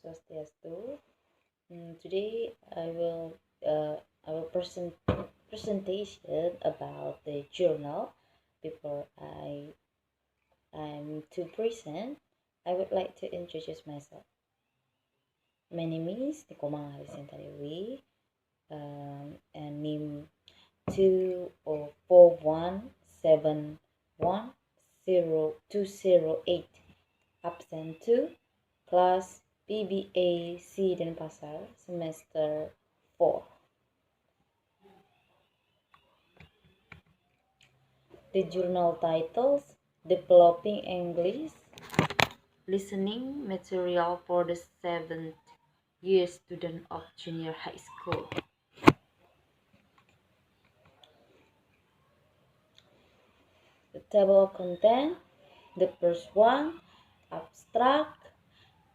Swastiastu. Today I will presentation about the journal. Before I'm to present, I would like to introduce myself. My name is Nikomangarisintadewi, and name 204171208, absent 2, class PBA Denpasar, semester 4. The journal titles Developing English Listening Material for the 7th year student of junior high school. The table of content, the first one, abstract,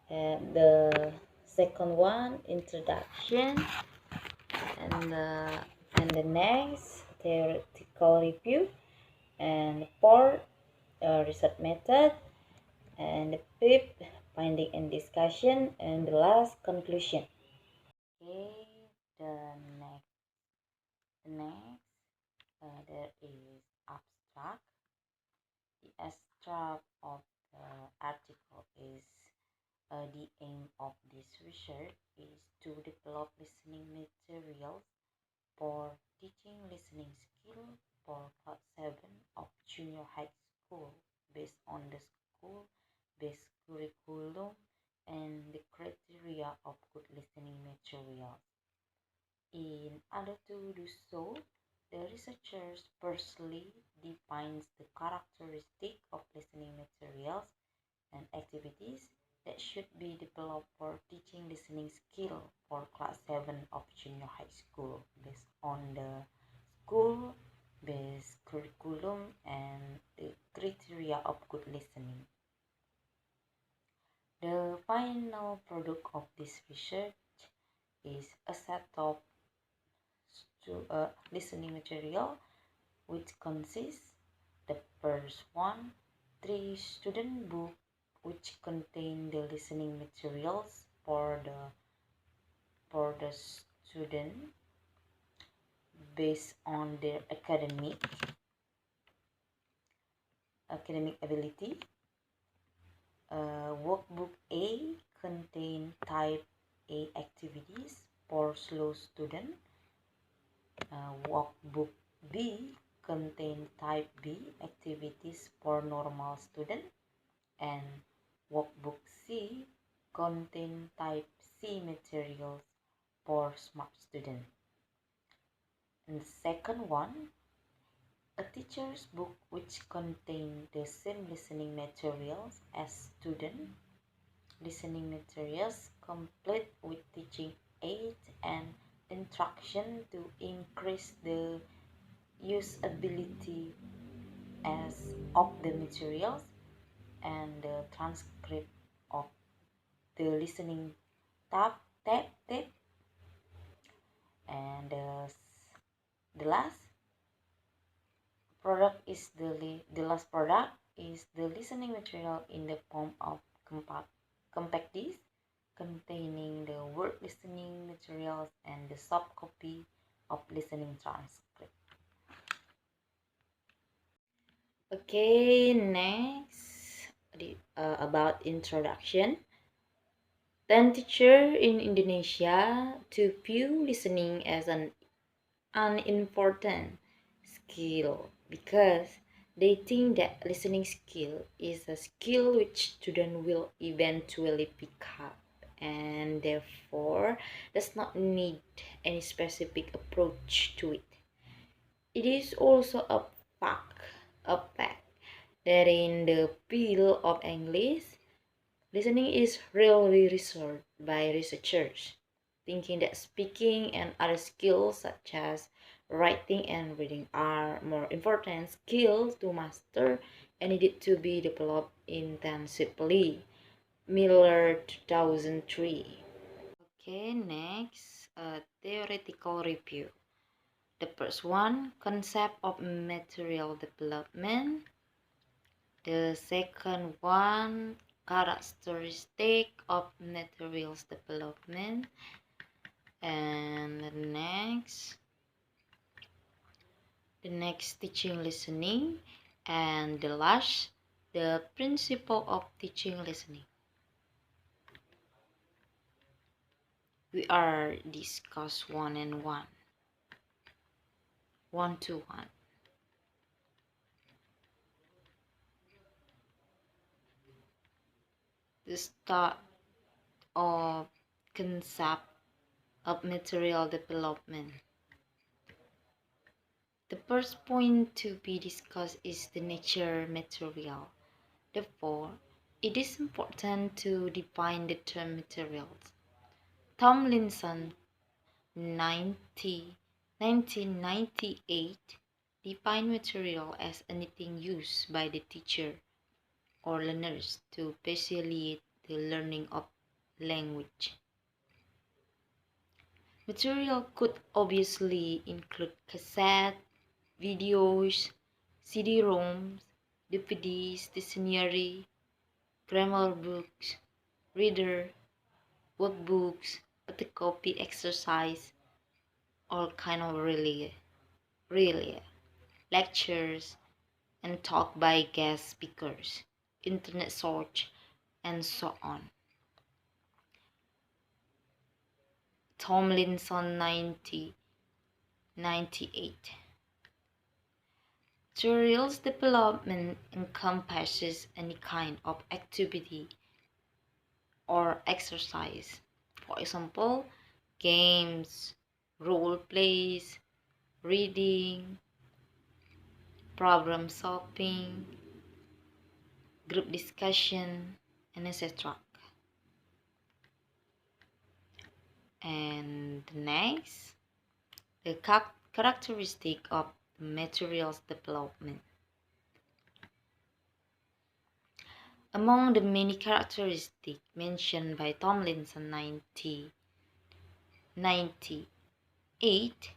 and the second one, introduction, and the next, theoretical review, and the fourth, research method, and the fifth, finding and discussion, and the last, conclusion. Okay, the next there is abstract. The abstract of the article is the aim of this research is to develop listening materials for teaching listening skill for class 7 of junior high school based on the school-based curriculum and the criteria of good listening materials. In order to do so, the researchers firstly defines the characteristic of listening materials and activities that should be developed for teaching listening skill for class 7 of junior high school based on the school-based curriculum and the criteria of good listening. The final product of this research is a set of listening material which consists the first one, 3 student book which contain the listening materials for the student based on their academic ability. Workbook A contain type A activities for slow student. Workbook B contain type B activities for normal student, and workbook C contain type C materials for smart student. And the second one, a teacher's book which contain the same listening materials as student. Listening materials complete with teaching aid and instruction to increase the usability of the materials, and the transcript of the listening tape, and the last product is the last product is the listening material in the form of compact disc containing the word listening materials and the soft copy of listening transcript. Okay, next about introduction. Then teacher in Indonesia to view listening as an unimportant skill because they think that listening skill is a skill which student will eventually pick up and therefore does not need any specific approach to it. It is also a fact that in the field of English, listening is really researched by researchers, thinking that speaking and other skills such as writing and reading are more important skills to master and needed to be developed intensively. Miller 2003. Okay, next, theoretical review. The first one, concept of material development. The second one, characteristic of materials development. And the next teaching listening, and the last, the principle of teaching listening. We are discuss one to one. The start of concept of material development. The first point to be discussed is the nature material. Therefore, it is important to define the term materials. Tomlinson 1998 defined material as anything used by the teacher or learners to facilitate the learning of language. Material could obviously include cassette, videos, CD-ROMs, DVDs, dictionary, grammar books, reader, workbooks, photocopy exercise, all kind of really lectures and talk by guest speakers, internet search, and so on. Tomlinson 1998. Materials development encompasses any kind of activity or exercise. For example, games, role plays, reading, problem solving, group discussion, and etc. And next, the characteristic of materials development. Among the many characteristics mentioned by Tomlinson 1998,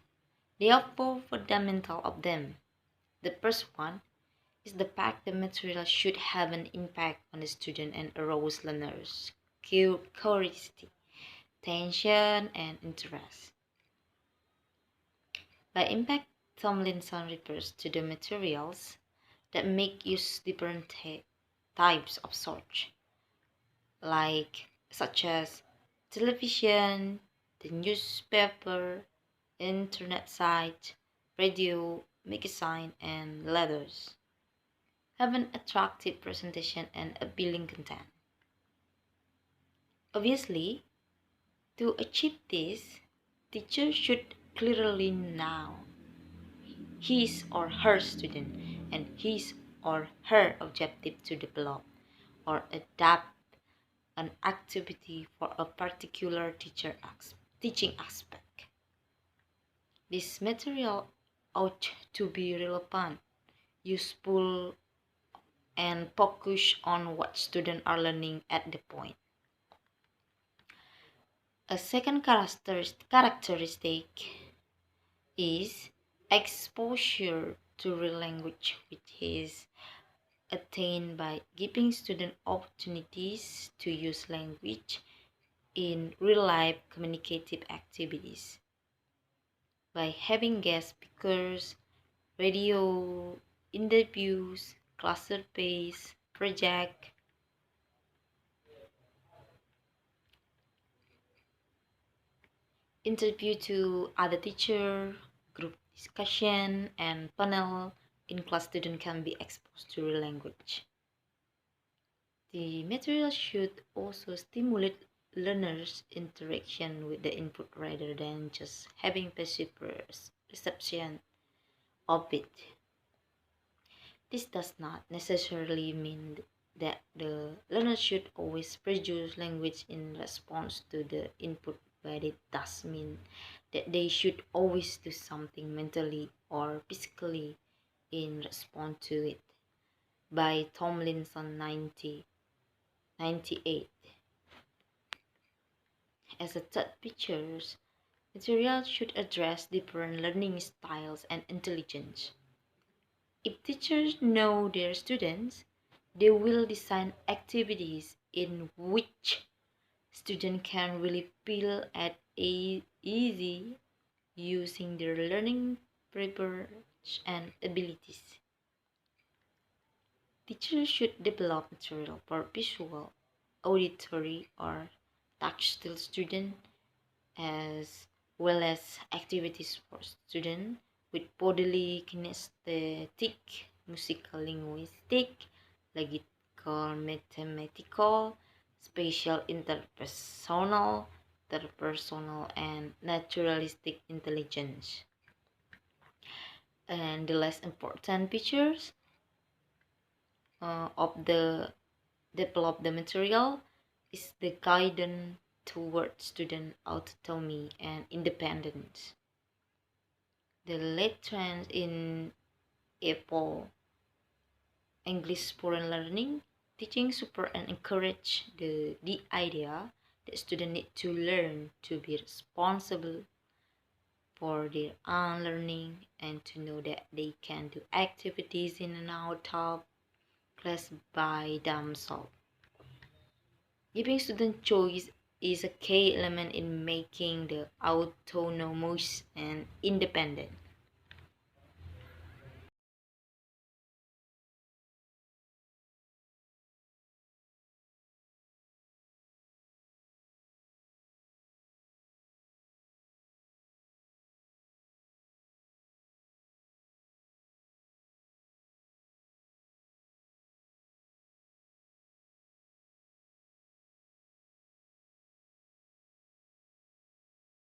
there are four fundamental of them. The first one is the fact that material should have an impact on the student and arouse learners' curiosity, attention, and interest. By impact, Tomlinson refers to the materials that make use different types of search, such as television, the newspaper, internet site, radio, magazine, and letters, have an attractive presentation and appealing content. Obviously, to achieve this, teachers should clearly know his or her student and his or her objective to develop or adapt an activity for a particular teaching aspect. This material ought to be relevant, useful, and focus on what students are learning at the point. A second characteristic is exposure to real language, which is attained by giving students opportunities to use language in real-life communicative activities. By having guest speakers, radio interviews, class surveys, project, interview to other teacher, group discussion, and panel in class, students can be exposed to real language. The material should also stimulate learners' interaction with the input rather than just having passive reception of it. This does not necessarily mean that the learner should always produce language in response to the input, but it does mean that they should always do something mentally or physically in response to it. By Tomlinson 1998. As a third feature, material should address different learning styles and intelligence. If teachers know their students, they will design activities in which students can really feel at easy using their learning preparation and abilities. Teachers should develop material for visual, auditory, or tactile students as well as activities for students with bodily kinesthetic, musical linguistic, logical mathematical, spatial interpersonal, and naturalistic intelligence. And the less important features of the develop the material is the guidance toward student autonomy and independence. The late trend in Apple English foreign learning teaching support and encourage the idea that students need to learn to be responsible for their own learning and to know that they can do activities in and out of class by themselves. Giving student choice is a key element in making the autonomous and independent.